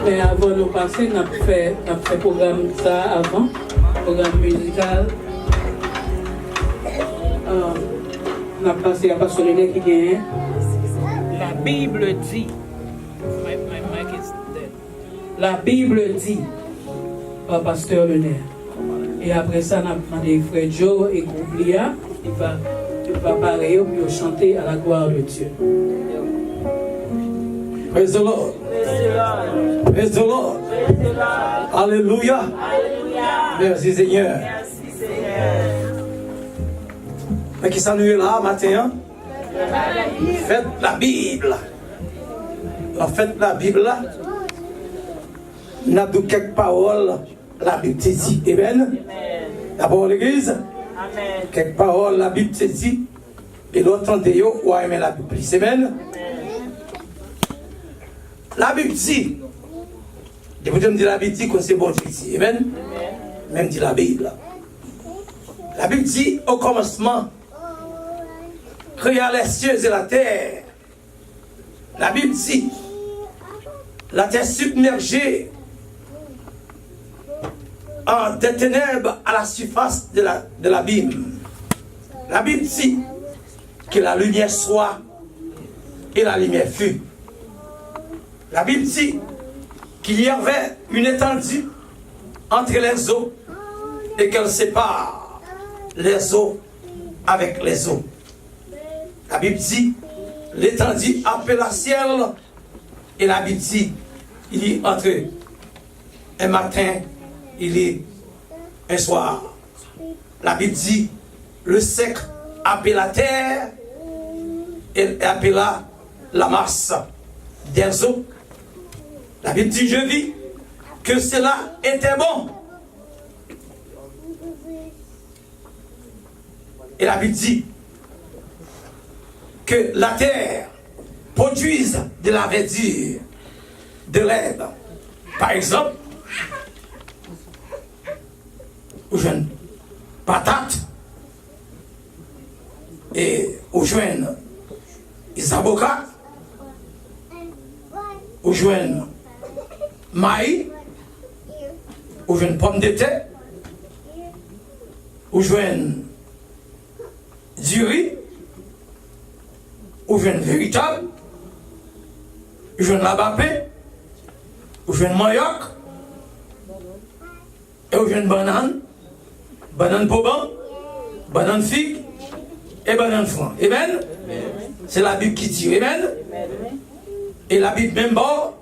Mais avant de passer, on a fait programme ça avant, programme musical. On a passé à Pasteur René qui gagne. La Bible dit. My mic is dead. La Bible dit par Pasteur René. Et après ça, on a demandé Frère Joe et Goublia. Il va parler pour chanter à la gloire de Dieu. Praise the Lord. Praise the Lord. Alléluia. Merci Seigneur. Mais qui s'ennuie là matin? Faites la Bible. Faites la Bible là. N'a pas quelques paroles. La Bible te dit. Amen. D'abord l'église. Quelques paroles. La Bible te dit. Et l'autre entendez-vous ou aimer la Bible. Amen. La Bible dit, je vous dis la Bible dit que c'est bon Dieu ici. Amen. Même dit la Bible. La Bible dit au commencement, créa les cieux et la terre. La Bible dit, la terre submergée en des ténèbres à la surface de l'abîme. La Bible dit que la lumière soit et la lumière fut. La Bible dit qu'il y avait une étendue entre les eaux et qu'elle sépare les eaux avec les eaux. La Bible dit l'étendue appelle le ciel et la Bible dit il y a entre un matin, il y a un soir. La Bible dit le sec appelle la terre et appela la masse des eaux. La Bible dit, je vis que cela était bon. Et la Bible dit que la terre produise de la verdure, de l'herbe. Par exemple, ou jeune patate et ou jeune isabocas, ou jeune maïs, ou jeune pomme de terre, ou jeune du riz, ou jeune véritable, ou jeune labapé, ou jeune manioc, et ou jeune banane, banane boban, banane figue, et banane franc. Amen? C'est la Bible qui dit. Amen? Et la Bible même bord,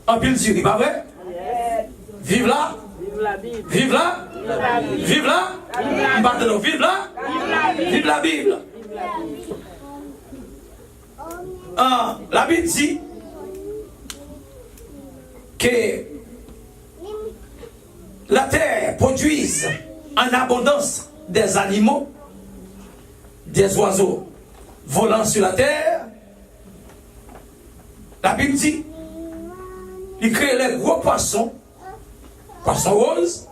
en pile sur, pas vrai? Vive là. Vive là. Vive là. Maintenant, vive là. Vive la Bible. La Bible dit que la terre produise en abondance des animaux, des oiseaux volant sur la terre. La Bible dit il crée les gros poissons, poissons roses,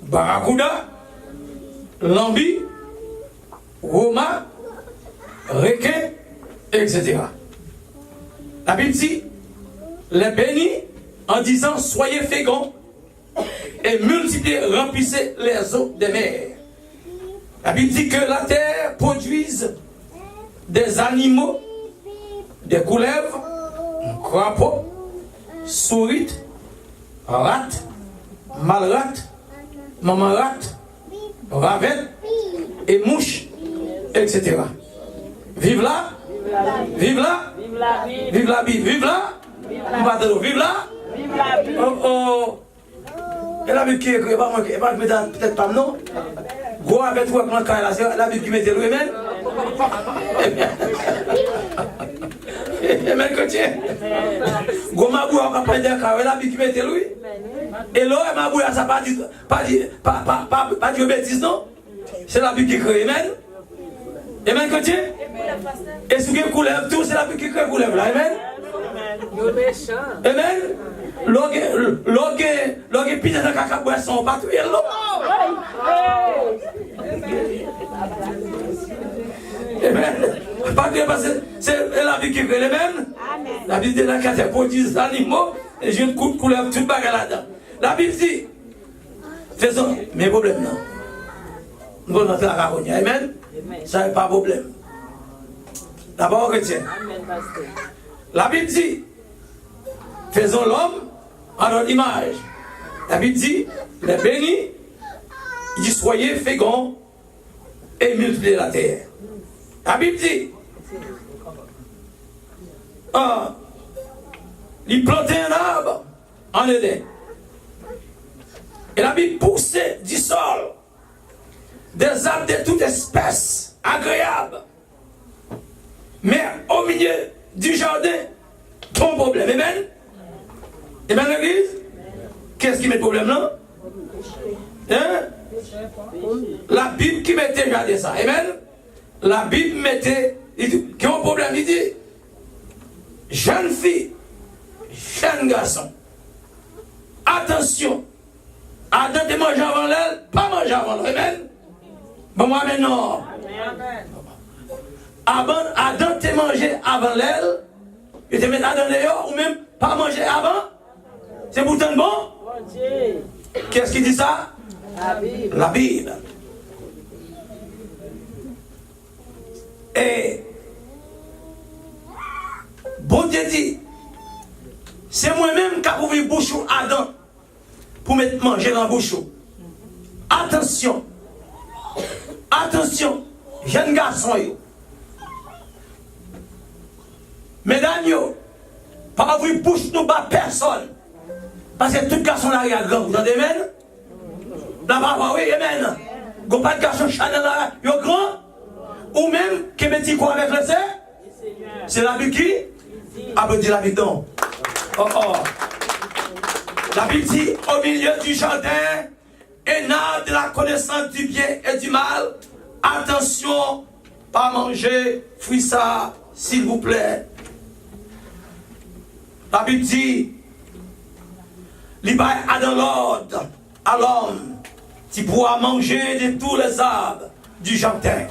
barracuda, lambi, roma, requin, etc. La Bible dit les bénit en disant soyez féconds et multipliez, remplissez les eaux des mers. La Bible dit que la terre produise des animaux, des couleuvres, crapauds, souris, rats, malrats, maman rat, ravette et mouches, etc. Vive là, vive là, vive la Bible, vive là, vive là, oh. Et la Bible qui est peut-être pas non. Go avec toi quand la Bible qui mettait lui même. Amen que tiens. Go ma bouille on prendre la Bible qui mettait lui. Et là ma bouille ça pas dit bêtise non. C'est la Bible qui crée amen. Amen que tiens. Et ce qui coulève tout c'est la Bible qui crée coulève là amen. Amen. Logue pine dans caca boisson pas tout l'eau. Amen. Parce que c'est la vie qui crée les mêmes. La Bible dit dans la terre produit des animaux et j'ai une couleur toute bagarre là-dedans. La Bible dit faisons mes problèmes non. Nous allons entrer à la carogne. Amen. Ça n'est pas problème. D'abord chrétien. La Bible dit faisons l'homme en notre image. La Bible dit les bénis, il dit soyez féconds et multipliez la terre. La Bible dit il plantait un arbre en Éden. Et la Bible poussait du sol des arbres de toute espèce agréables. Mais au milieu du jardin, ton problème. Amen. Amen l'église. Qu'est-ce qui met le problème là? Hein? La Bible qui mettait, regardez ça. Amen. La Bible mettait, il dit, qui a un problème, il dit, jeune fille, jeune garçon, attention, Adam te manger avant l'aile, pas manger avant l'aile. Amen. Bon, moi maintenant, Adam te manger avant l'aile, et te mettre Adam dehors, ou même pas manger avant, c'est pourtant bon. Qu'est-ce qui dit ça? La Bible. La Bible. Et bon Dieu dit, c'est moi-même qui ai ouvert bouche Adam pour mettre manger dans la bouche. Attention, attention, jeune garçon, mesdames, pas ouvrir bouche nous pas personne. Parce que tout garçon là, il y a grand, vous entendez, amen? Là-bas, oui, amen. Vous pas de garçon chanel là, il y a grand. Ou même, qui me dit quoi avec le ser? C'est la Bible qui? Ah, ben, dit la Bible non. Oh, oh. La Bible dit, au milieu du jardin, un arbre de la connaissance du bien et du mal. Attention, pas manger, fruit ça, s'il vous plaît. La Bible dit, il va à dans l'ordre à l'homme, tu pourras manger de tous les arbres du jardin.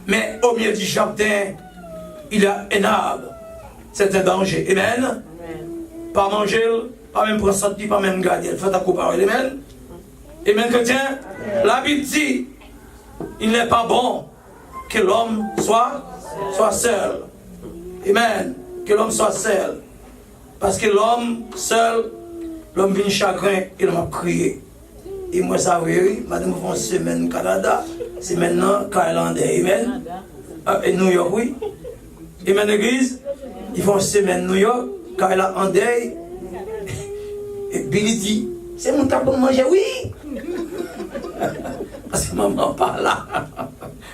Mais au milieu du jardin, il y a un arbre. C'est un danger. Amen. Amen. Pas manger, pas même prendre sortir, pas même garder. Faites à coup parole. Amen. Amen, chrétien. La Bible dit, il n'est pas bon que l'homme soit seul. Amen. Que l'homme soit seul. Parce que l'homme seul, l'homme vient chagrin, il m'a crié. Et moi, ça oui, madame, on fait une semaine au Canada, c'est maintenant Irlandais. Amen. Et New York, oui. Amen, l'église. Ils font une semaine New York, Irlandais. Et Billy dit, c'est mon cap pour manger, oui. Parce que maman pas là.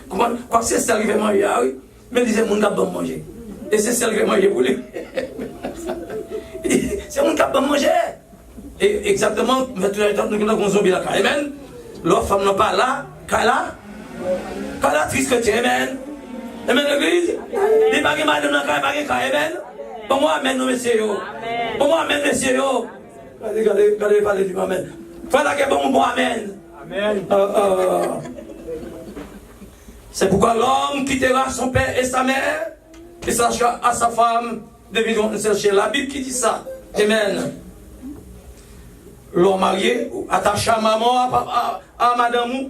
Quoi que c'est ça qui fait manger, oui. Mais disait mon cap pour manger. Et c'est ça qui fait manger pour lui. C'est mon cap pour manger. Et exactement, maintenant, nous avons un zombie là. Amen. L'autre femme n'a pas là. Kala. Kala, triste que tu es. Amen. Amen, l'église. Les baguettes madame n'a pas de amen. Pour moi, amen, nous, messieurs. Pour moi, amen, messieurs. Regardez, parlez du amen. Voilà que bon, amen. Amen. C'est pourquoi l'homme quittera son père et sa mère et s'attachera à sa femme. C'est la Bible qui dit ça. Amen. L'homme marié, attaché à maman, à madame,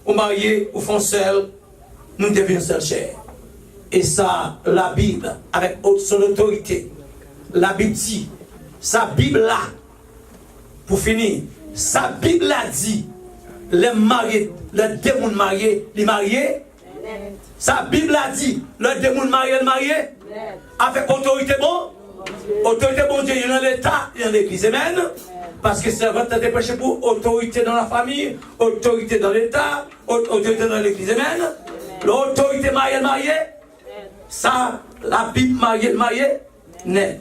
ou marié, ou font seul, nous devenons seul chair. Et ça, la Bible, avec son autorité, la Bible dit, sa Bible là, pour finir, sa Bible a dit, les mariés, le démon marié, les mariés, sa Bible a dit, le démon marié, avec autorité bon, Dieu, il y a dans l'État, il y a dans l'Église, amen. Parce que c'est votre dépêché pour autorité dans la famille, autorité dans l'État, autorité dans l'Église, amen. L'autorité mariée, ça, la Bible mariée, n'est.